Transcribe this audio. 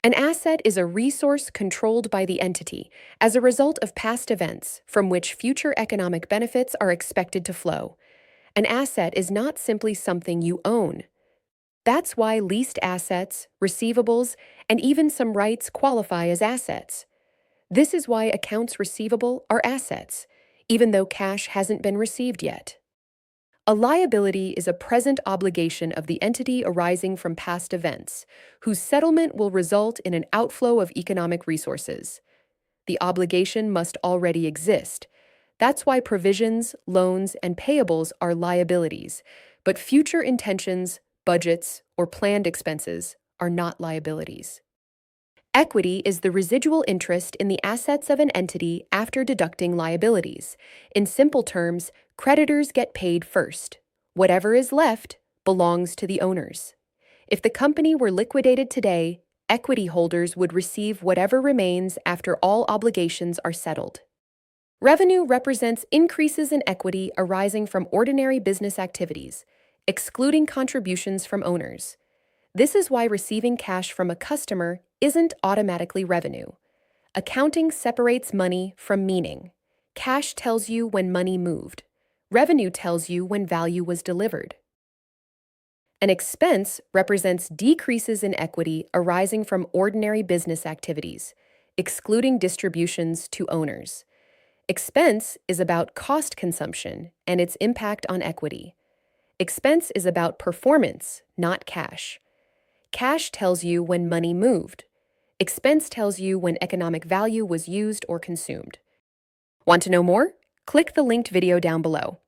An asset is a resource controlled by the entity as a result of past events from which future economic benefits are expected to flow. An asset is not simply something you own. That's why leased assets, receivables, and even some rights qualify as assets. This is why accounts receivable are assets, even though cash hasn't been received yet. A liability is a present obligation of the entity arising from past events, whose settlement will result in an outflow of economic resources. The obligation must already exist. That's why provisions, loans, and payables are liabilities, but future intentions, budgets, or planned expenses are not liabilities. Equity is the residual interest in the assets of an entity after deducting liabilities. In simple terms, creditors get paid first. Whatever is left belongs to the owners. If the company were liquidated today, equity holders would receive whatever remains after all obligations are settled. Revenue represents increases in equity arising from ordinary business activities, excluding contributions from owners. This is why receiving cash from a customer isn't automatically revenue. Accounting separates money from meaning. Cash tells you when money moved. Revenue tells you when value was delivered. An expense represents decreases in equity arising from ordinary business activities, excluding distributions to owners. Expense is about cost consumption and its impact on equity. Expense is about performance, not cash. Cash tells you when money moved. Expense tells you when economic value was used or consumed. Want to know more? Click the linked video down below.